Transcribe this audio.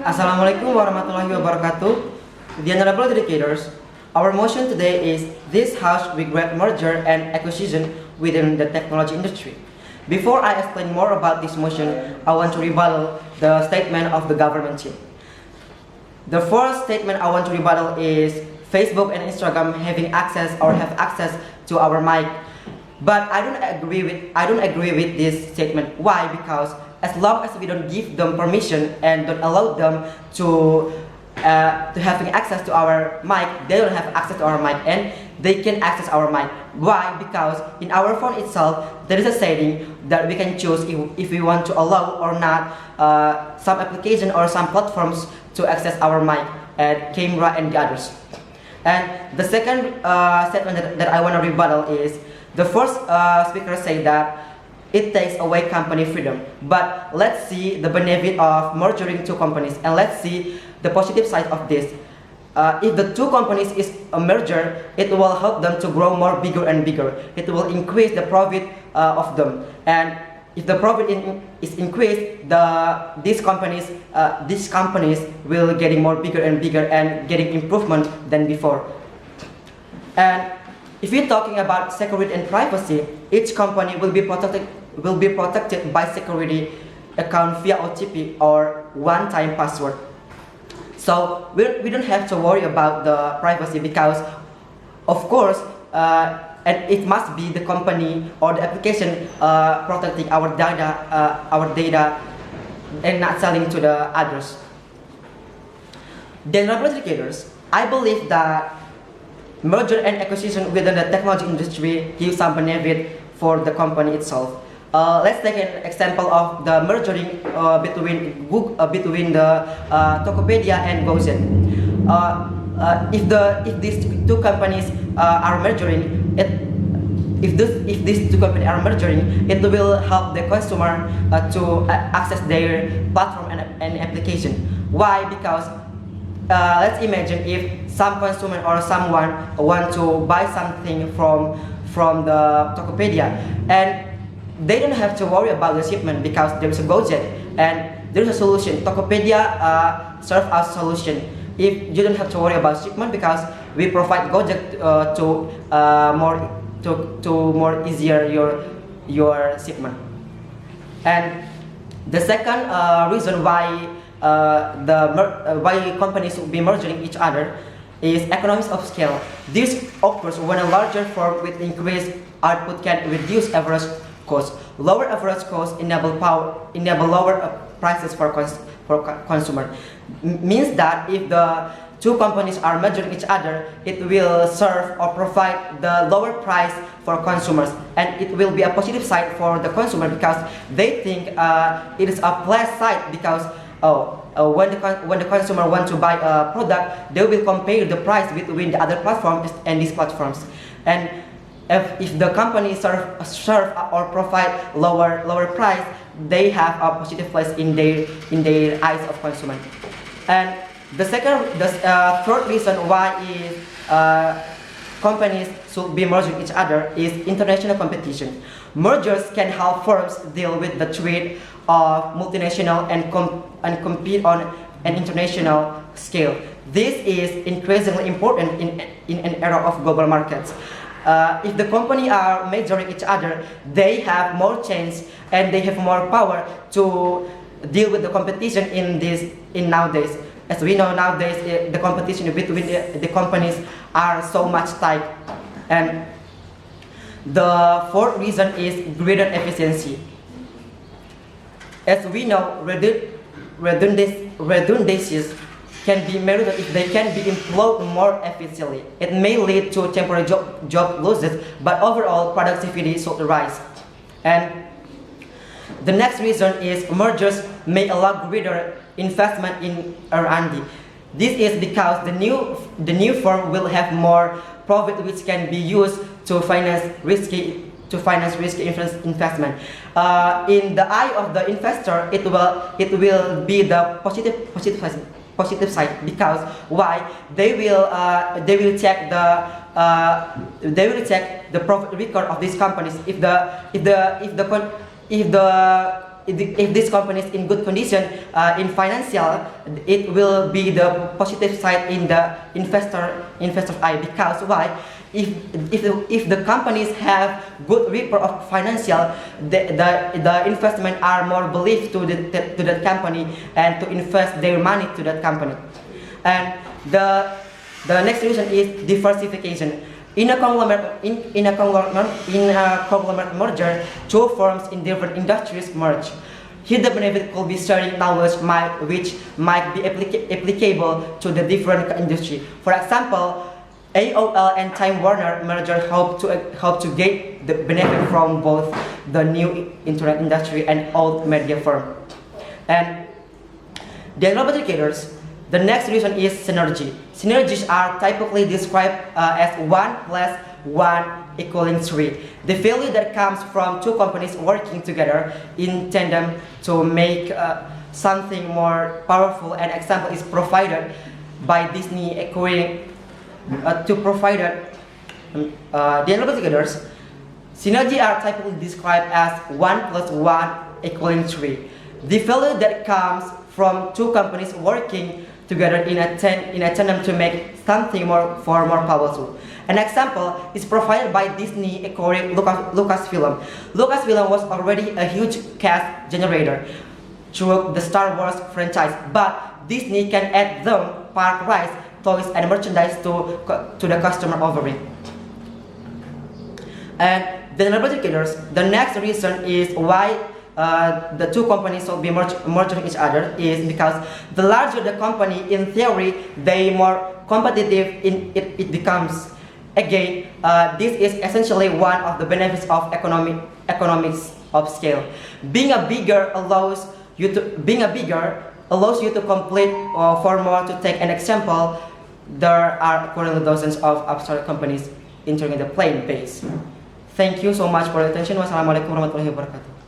Assalamualaikum warahmatullahi wabarakatuh. The honorable educators, our motion today is this House regret merger and acquisition within the technology industry. Before I explain more about this motion, I want to rebuttal the statement of the government team. The first statement I want to rebuttal is Facebook and Instagram having access or have access to our mic. But I don't agree with this statement. Why? Because as long as we don't give them permission and don't allow them to having access to our mic, they don't have access to our mic and they can access our mic. Why? Because in our phone itself, there is a setting that we can choose if we want to allow or not some application or some platforms to access our mic and camera and the others. And the second statement that I want to rebuttal is the first speaker said that it takes away company freedom. But let's see the benefit of merging two companies and let's see the positive side of this. If the two companies is a merger, it will help them to grow more bigger and bigger. It will increase the profit of them. And if the profit is increased, these companies will getting more bigger and bigger and getting improvement than before. And if we're talking about security and privacy, each company will be protected by security account via OTP or one-time password. So we don't have to worry about the privacy because, of course, and it must be the company or the application protecting our data, and not selling to the others. Then, honorable educators, I believe that merger and acquisition within the technology industry gives some benefit for the company itself. Let's take an example of the merging between the Tokopedia and GoZ. If these two companies are merging, if these two companies are merging, it will help the consumer to access their platform and application. Why? Because let's imagine if some consumer or someone want to buy something from the Tokopedia and they don't have to worry about the shipment because there is a GoZ and there is a solution. Tokopedia serves as solution. If you don't have to worry about shipment because we provide GoZ to more easier your shipment. And the second reason why why companies will be merging each other is economies of scale. This occurs when a larger firm with increased output can reduce average cost. Lower average cost enable lower prices for consumer. Means that if the two companies are merging each other, it will serve or provide the lower price for consumers, and it will be a positive side for the consumer because they think it is a plus side because when the consumer want to buy a product, they will compare the price between the other platforms and these platforms. And if the company serve or provide lower price, they have a positive place in their eyes of consumer. And the third reason why is companies should be merging each other is international competition. Mergers can help firms deal with the threat of multinational and compete on an international scale. This is increasingly important in an era of global markets. If the company are measuring each other, they have more chance and they have more power to deal with the competition in nowadays. As we know nowadays, the competition between the companies are so much tight. And the fourth reason is greater efficiency. As we know, redundancies can be measured if they can be employed more efficiently. It may lead to temporary job losses, but overall productivity should rise. And the next reason is mergers may allow greater investment in R&D. This is because the new firm will have more profit which can be used to finance risky investment. In the eye of the investor, it will be the positive side because why? They will check the profit record of these companies. If the if this company is in good condition in financial, it will be the positive side in the investor's eye. Because why? If the companies have good report of financial, the investment are more believed to that company and to invest their money to that company. And the next reason is diversification. In a conglomerate merger, two firms in different industries merge. Here the benefit could be sharing knowledge which might be applicable to the different industry. For example, AOL and Time Warner merger hope to get the benefit from both the new internet industry and old media firm. And the global indicators. The next reason is synergy. Synergies are typically described as 1 plus 1 equaling 3. The value that comes from two companies working together in tandem to make something more powerful. An example is provided by Disney acquiring to provide the indicators. Synergy are typically described as 1 plus 1 equaling 3. The value that comes from two companies working together in a tandem to make something more powerful. An example is provided by Disney acquiring Lucasfilm. Lucasfilm was already a huge cash generator through the Star Wars franchise, but Disney can add them park rides, toys, and merchandise to the customer offering. And the indicators. The next reason is why the two companies will be merging each other is because the larger the company, in theory, the more competitive it becomes. Again, this is essentially one of the benefits of economics of scale. Being a bigger allows you to complete for more. To take an example, there are currently dozens of upstart companies entering the plane base. Thank you so much for your attention. Wassalamualaikum warahmatullahi wabarakatuh.